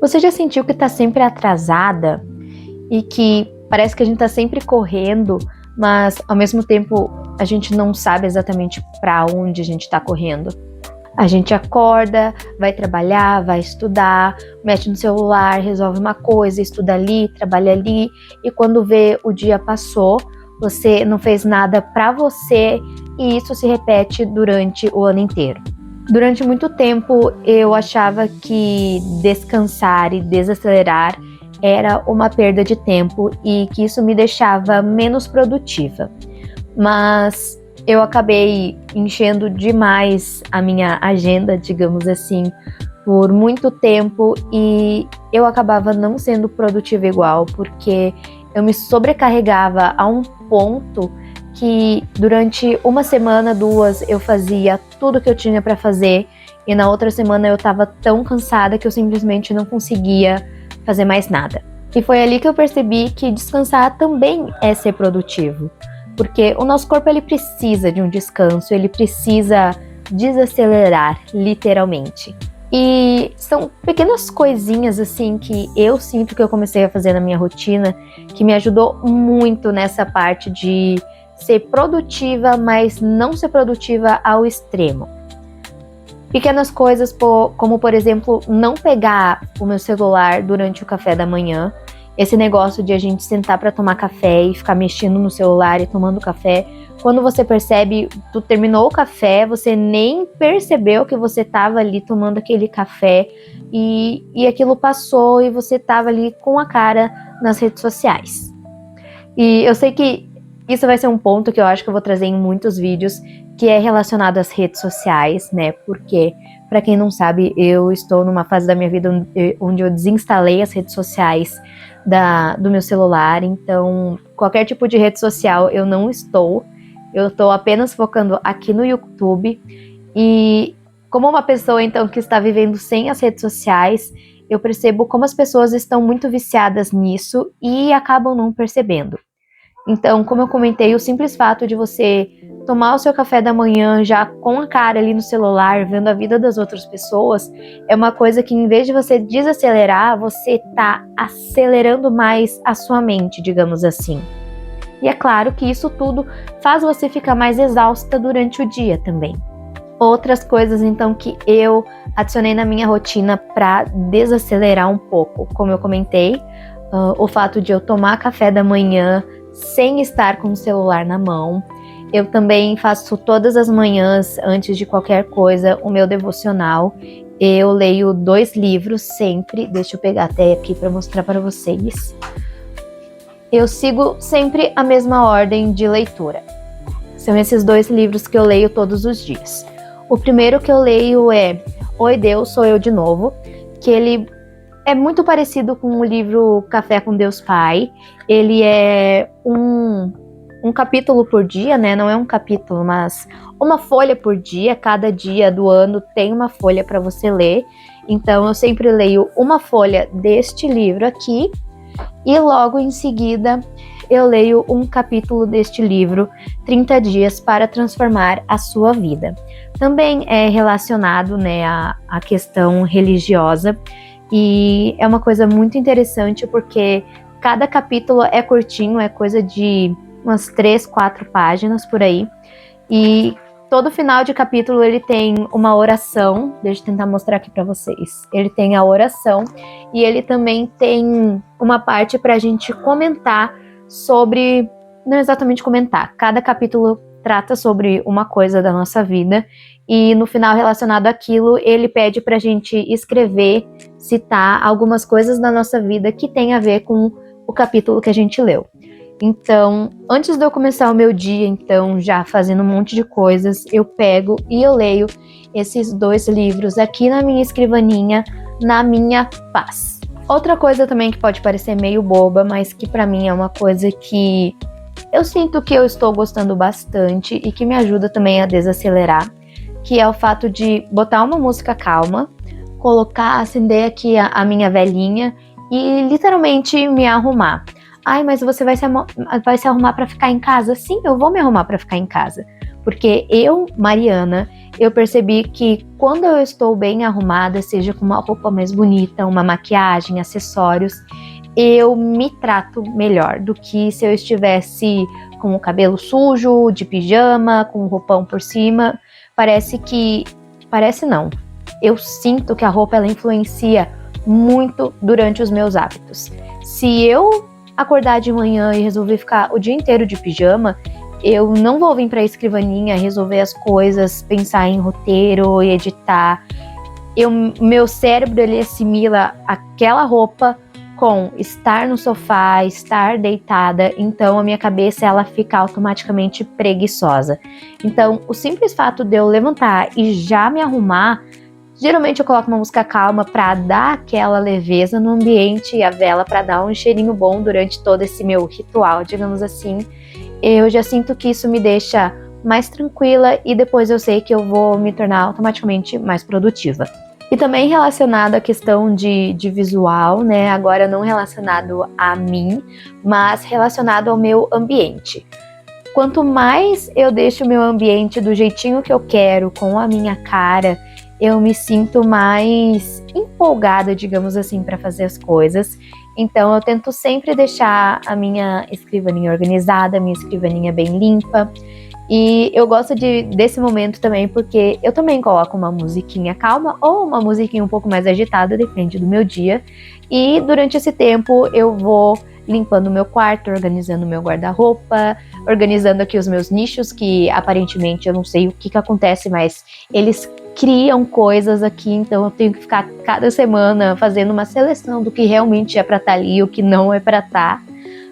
Você já sentiu que tá sempre atrasada e que parece que a gente tá sempre correndo, mas ao mesmo tempo a gente não sabe exatamente para onde a gente tá correndo? A gente acorda, vai trabalhar, vai estudar, mexe no celular, resolve uma coisa, estuda ali, trabalha ali, e quando vê o dia passou, você não fez nada para você e isso se repete durante o ano inteiro. Durante muito tempo eu achava que descansar e desacelerar era uma perda de tempo e que isso me deixava menos produtiva. Mas eu acabei enchendo demais a minha agenda, digamos assim, por muito tempo e eu acabava não sendo produtiva igual, porque eu me sobrecarregava a um ponto que durante uma semana, duas, eu fazia tudo que eu tinha para fazer e na outra semana eu estava tão cansada que eu simplesmente não conseguia fazer mais nada. E foi ali que eu percebi que descansar também é ser produtivo, porque o nosso corpo ele precisa de um descanso, ele precisa desacelerar, literalmente. E são pequenas coisinhas assim que eu sinto que eu comecei a fazer na minha rotina que me ajudou muito nessa parte de ser produtiva, mas não ser produtiva ao extremo. Pequenas coisas como, por exemplo, não pegar o meu celular durante o café da manhã. Esse negócio de a gente sentar para tomar café e ficar mexendo no celular e tomando café. Quando você percebe, tu terminou o café, você nem percebeu que você estava ali tomando aquele café e aquilo passou e você estava ali com a cara nas redes sociais. E eu sei que isso vai ser um ponto que eu acho que eu vou trazer em muitos vídeos, que é relacionado às redes sociais, né? Porque, para quem não sabe, eu estou numa fase da minha vida onde eu desinstalei as redes sociais do meu celular, então qualquer tipo de rede social eu não estou. Eu estou apenas focando aqui no YouTube. E como uma pessoa, então, que está vivendo sem as redes sociais, eu percebo como as pessoas estão muito viciadas nisso e acabam não percebendo. Então, como eu comentei, o simples fato de você tomar o seu café da manhã já com a cara ali no celular, vendo a vida das outras pessoas, é uma coisa que, em vez de você desacelerar, você tá acelerando mais a sua mente, digamos assim. E é claro que isso tudo faz você ficar mais exausta durante o dia também. Outras coisas, então, que eu adicionei na minha rotina para desacelerar um pouco, como eu comentei, o fato de eu tomar café da manhã sem estar com o celular na mão. Eu também faço todas as manhãs, antes de qualquer coisa, o meu devocional. Eu leio 2 livros sempre. Deixa eu pegar até aqui para mostrar para vocês. Eu sigo sempre a mesma ordem de leitura. São esses 2 livros que eu leio todos os dias. O primeiro que eu leio é Oi Deus, Sou Eu de Novo, que ele é muito parecido com o livro Café com Deus Pai. Ele é um capítulo por dia, né? Não é um capítulo, mas uma folha por dia. Cada dia do ano tem uma folha para você ler. Então, eu sempre leio uma folha deste livro aqui e logo em seguida eu leio um capítulo deste livro, 30 dias para transformar a sua vida. Também é relacionado, né, à questão religiosa. E é uma coisa muito interessante porque cada capítulo é curtinho, é coisa de umas 3, 4 páginas por aí. E todo final de capítulo ele tem uma oração. Deixa eu tentar mostrar aqui para vocês. Ele tem a oração e ele também tem uma parte para a gente comentar sobre... Não exatamente comentar. Cada capítulo trata sobre uma coisa da nossa vida. E no final, relacionado àquilo, ele pede para a gente escrever, citar algumas coisas da nossa vida que tem a ver com o capítulo que a gente leu. Então, antes de eu começar o meu dia, então, já fazendo um monte de coisas, eu pego e eu leio esses 2 livros aqui na minha escrivaninha, na minha paz. Outra coisa também que pode parecer meio boba, mas que para mim é uma coisa que eu sinto que eu estou gostando bastante e que me ajuda também a desacelerar, que é o fato de botar uma música calma, acender aqui a minha velinha e literalmente me arrumar. Ai, mas você vai se arrumar para ficar em casa? Sim, eu vou me arrumar para ficar em casa. Porque eu, Mariana, eu percebi que quando eu estou bem arrumada, seja com uma roupa mais bonita, uma maquiagem, acessórios, eu me trato melhor do que se eu estivesse com o cabelo sujo, de pijama, com um roupão por cima. Parece não. Eu sinto que a roupa ela influencia muito durante os meus hábitos. Se eu acordar de manhã e resolver ficar o dia inteiro de pijama, eu não vou vir para a escrivaninha resolver as coisas, pensar em roteiro e editar. Meu cérebro ele assimila aquela roupa com estar no sofá, estar deitada, então a minha cabeça ela fica automaticamente preguiçosa. Então, o simples fato de eu levantar e já me arrumar, geralmente eu coloco uma música calma para dar aquela leveza no ambiente e a vela para dar um cheirinho bom durante todo esse meu ritual, digamos assim. Eu já sinto que isso me deixa mais tranquila e depois eu sei que eu vou me tornar automaticamente mais produtiva. E também relacionado à questão de visual, né? Agora não relacionado a mim, mas relacionado ao meu ambiente. Quanto mais eu deixo o meu ambiente do jeitinho que eu quero, com a minha cara, eu me sinto mais empolgada, digamos assim, para fazer as coisas. Então eu tento sempre deixar a minha escrivaninha organizada, a minha escrivaninha bem limpa. E eu gosto desse momento também porque eu também coloco uma musiquinha calma ou uma musiquinha um pouco mais agitada, depende do meu dia. E durante esse tempo eu vou limpando o meu quarto, organizando o meu guarda-roupa, organizando aqui os meus nichos, que aparentemente eu não sei o que acontece, mas eles criam coisas aqui, então eu tenho que ficar cada semana fazendo uma seleção do que realmente é para estar ali e o que não é para estar.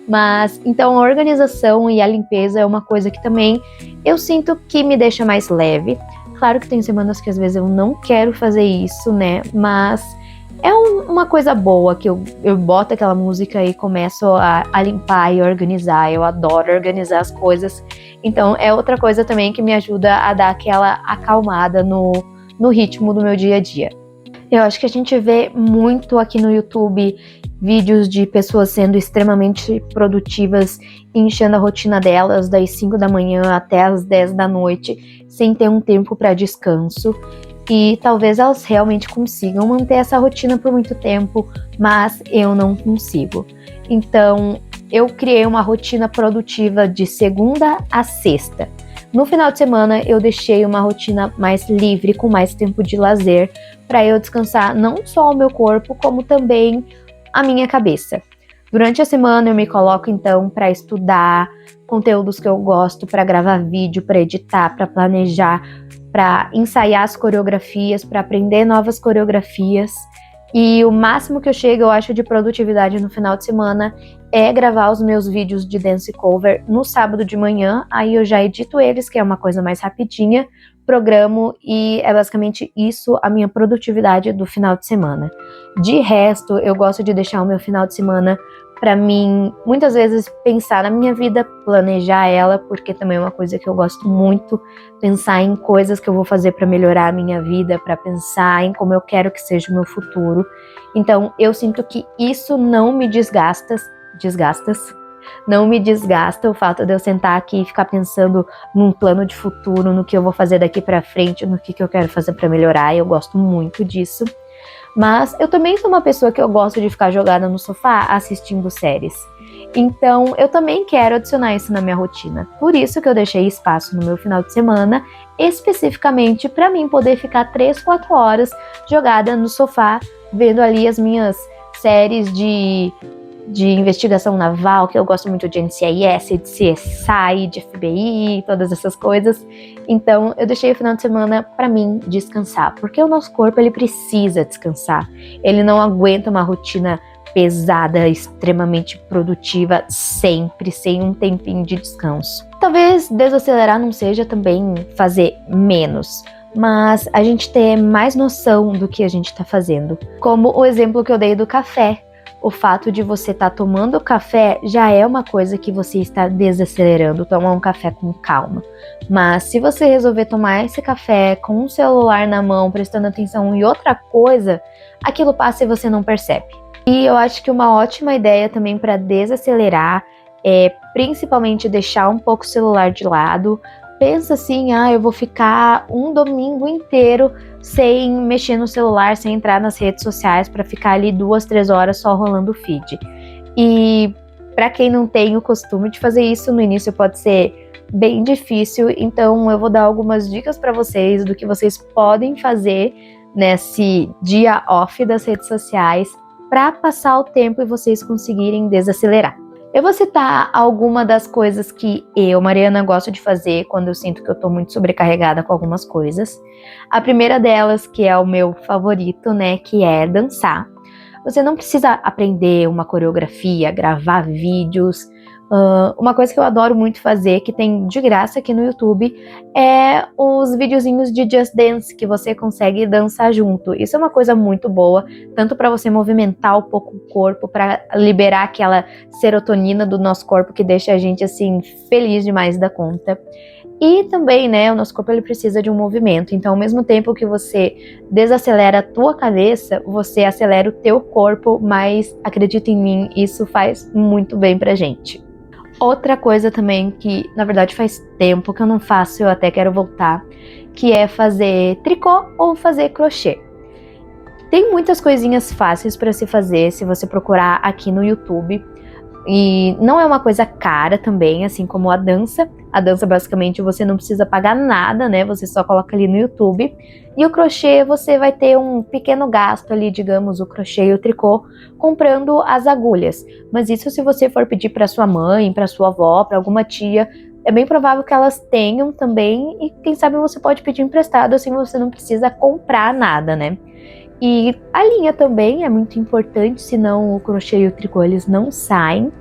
Mas, então, a organização e a limpeza é uma coisa que também eu sinto que me deixa mais leve. Claro que tem semanas que às vezes eu não quero fazer isso, né? Mas é uma coisa boa que eu boto aquela música e começo a limpar e organizar. Eu adoro organizar as coisas. Então, é outra coisa também que me ajuda a dar aquela acalmada no ritmo do meu dia a dia. Eu acho que a gente vê muito aqui no YouTube vídeos de pessoas sendo extremamente produtivas, enchendo a rotina delas das 5 da manhã até as 10 da noite, sem ter um tempo para descanso. E talvez elas realmente consigam manter essa rotina por muito tempo, mas eu não consigo. Então, eu criei uma rotina produtiva de segunda a sexta. No final de semana, eu deixei uma rotina mais livre, com mais tempo de lazer, para eu descansar não só o meu corpo, como também a minha cabeça. Durante a semana, eu me coloco, então, para estudar conteúdos que eu gosto, para gravar vídeo, para editar, para planejar, para ensaiar as coreografias, para aprender novas coreografias. E o máximo que eu chego, eu acho, de produtividade no final de semana é gravar os meus vídeos de dance cover no sábado de manhã. Aí eu já edito eles, que é uma coisa mais rapidinha, programo e é basicamente isso a minha produtividade do final de semana. De resto, eu gosto de deixar o meu final de semana para mim, muitas vezes, pensar na minha vida, planejar ela, porque também é uma coisa que eu gosto muito, pensar em coisas que eu vou fazer para melhorar a minha vida, para pensar em como eu quero que seja o meu futuro. Então, eu sinto que isso não me não me desgasta o fato de eu sentar aqui e ficar pensando num plano de futuro, no que eu vou fazer daqui para frente, no que eu quero fazer para melhorar. Eu gosto muito disso. Mas eu também sou uma pessoa que eu gosto de ficar jogada no sofá assistindo séries. Então, eu também quero adicionar isso na minha rotina. Por isso que eu deixei espaço no meu final de semana, especificamente para mim poder ficar 3, 4 horas jogada no sofá, vendo ali as minhas séries de investigação naval, que eu gosto muito de NCIS, de CSI, de FBI, todas essas coisas. Então, eu deixei o final de semana para mim descansar, porque o nosso corpo ele precisa descansar. Ele não aguenta uma rotina pesada, extremamente produtiva, sempre, sem um tempinho de descanso. Talvez desacelerar não seja também fazer menos, mas a gente ter mais noção do que a gente está fazendo. Como o exemplo que eu dei do café. O fato de você estar tomando café já é uma coisa que você está desacelerando, tomar um café com calma. Mas se você resolver tomar esse café com um celular na mão, prestando atenção em outra coisa, aquilo passa e você não percebe. E eu acho que uma ótima ideia também para desacelerar é principalmente deixar um pouco o celular de lado, pensa assim, eu vou ficar um domingo inteiro sem mexer no celular, sem entrar nas redes sociais para ficar ali 2-3 horas só rolando o feed. E para quem não tem o costume de fazer isso, no início pode ser bem difícil, então eu vou dar algumas dicas para vocês do que vocês podem fazer nesse dia off das redes sociais para passar o tempo e vocês conseguirem desacelerar. Eu vou citar alguma das coisas que eu, Mariana, gosto de fazer quando eu sinto que eu tô muito sobrecarregada com algumas coisas. A primeira delas, que é o meu favorito, né, que é dançar. Você não precisa aprender uma coreografia, gravar vídeos. Uma coisa que eu adoro muito fazer, que tem de graça aqui no YouTube, é os videozinhos de Just Dance, que você consegue dançar junto. Isso é uma coisa muito boa, tanto para você movimentar um pouco o corpo, para liberar aquela serotonina do nosso corpo que deixa a gente assim feliz demais da conta. E também, né, o nosso corpo ele precisa de um movimento. Então, ao mesmo tempo que você desacelera a tua cabeça, você acelera o teu corpo, mas acredita em mim, isso faz muito bem pra gente. Outra coisa também que, na verdade, faz tempo que eu não faço, eu até quero voltar, que é fazer tricô ou fazer crochê. Tem muitas coisinhas fáceis para se fazer se você procurar aqui no YouTube. E não é uma coisa cara também, assim como a dança. A dança, basicamente, você não precisa pagar nada, né? Você só coloca ali no YouTube. E o crochê, você vai ter um pequeno gasto ali, digamos, o crochê e o tricô, comprando as agulhas. Mas isso se você for pedir para sua mãe, para sua avó, para alguma tia, é bem provável que elas tenham também. E quem sabe você pode pedir emprestado, assim você não precisa comprar nada, né? E a linha também é muito importante, senão o crochê e o tricô eles não saem.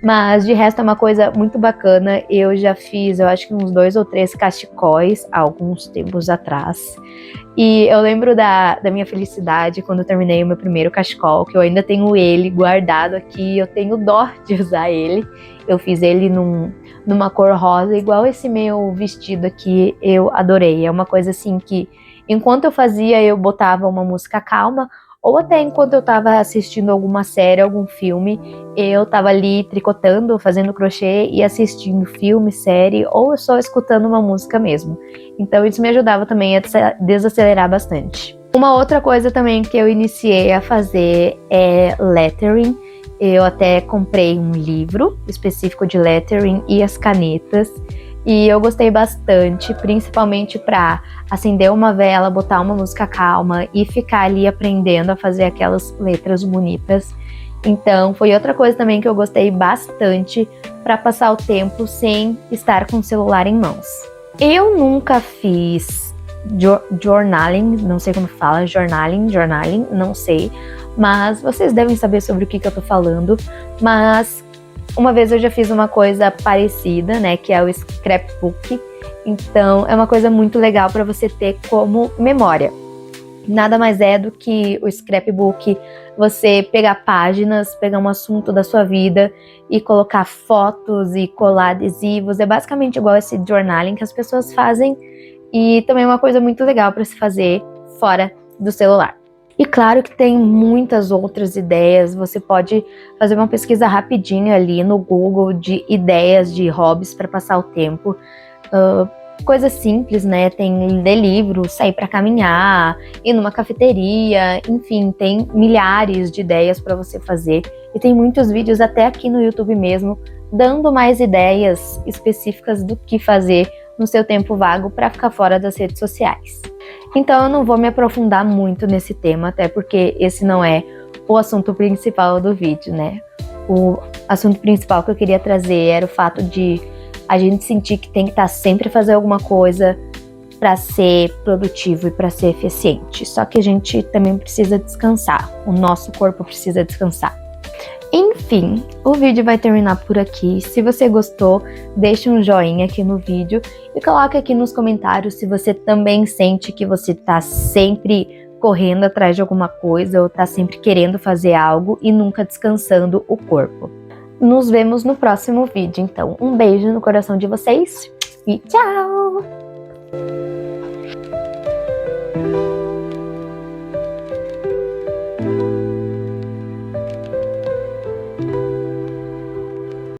Mas de resto é uma coisa muito bacana. Eu já fiz, eu acho que uns 2 ou 3 cachecóis há alguns tempos atrás. E eu lembro da minha felicidade quando eu terminei o meu primeiro cachecol, que eu ainda tenho ele guardado aqui, eu tenho dó de usar ele. Eu fiz ele numa cor rosa, igual esse meu vestido aqui, eu adorei. É uma coisa assim que enquanto eu fazia, eu botava uma música calma, ou até enquanto eu estava assistindo alguma série, algum filme, eu estava ali tricotando, fazendo crochê e assistindo filme, série, ou só escutando uma música mesmo. Então isso me ajudava também a desacelerar bastante. Uma outra coisa também que eu iniciei a fazer é lettering. Eu até comprei um livro específico de lettering e as canetas. E eu gostei bastante, principalmente para acender uma vela, botar uma música calma e ficar ali aprendendo a fazer aquelas letras bonitas. Então, foi outra coisa também que eu gostei bastante para passar o tempo sem estar com o celular em mãos. Eu nunca fiz journaling, não sei como fala, journaling, não sei, mas vocês devem saber sobre o que eu tô falando, mas uma vez eu já fiz uma coisa parecida, né, que é o scrapbook. Então, é uma coisa muito legal para você ter como memória. Nada mais é do que o scrapbook, você pegar páginas, pegar um assunto da sua vida e colocar fotos e colar adesivos. É basicamente igual esse journaling que as pessoas fazem e também é uma coisa muito legal para se fazer fora do celular. E claro que tem muitas outras ideias, você pode fazer uma pesquisa rapidinho ali no Google de ideias de hobbies para passar o tempo. Coisas simples, né? Tem ler livro, sair para caminhar, ir numa cafeteria, enfim, tem milhares de ideias para você fazer. E tem muitos vídeos até aqui no YouTube mesmo, dando mais ideias específicas do que fazer no seu tempo vago para ficar fora das redes sociais. Então eu não vou me aprofundar muito nesse tema, até porque esse não é o assunto principal do vídeo, né? O assunto principal que eu queria trazer era o fato de a gente sentir que tem que estar sempre fazendo alguma coisa para ser produtivo e para ser eficiente. Só que a gente também precisa descansar, o nosso corpo precisa descansar. Enfim, o vídeo vai terminar por aqui. Se você gostou, deixe um joinha aqui no vídeo e coloque aqui nos comentários se você também sente que você está sempre correndo atrás de alguma coisa ou está sempre querendo fazer algo e nunca descansando o corpo. Nos vemos no próximo vídeo, então. Um beijo no coração de vocês e tchau!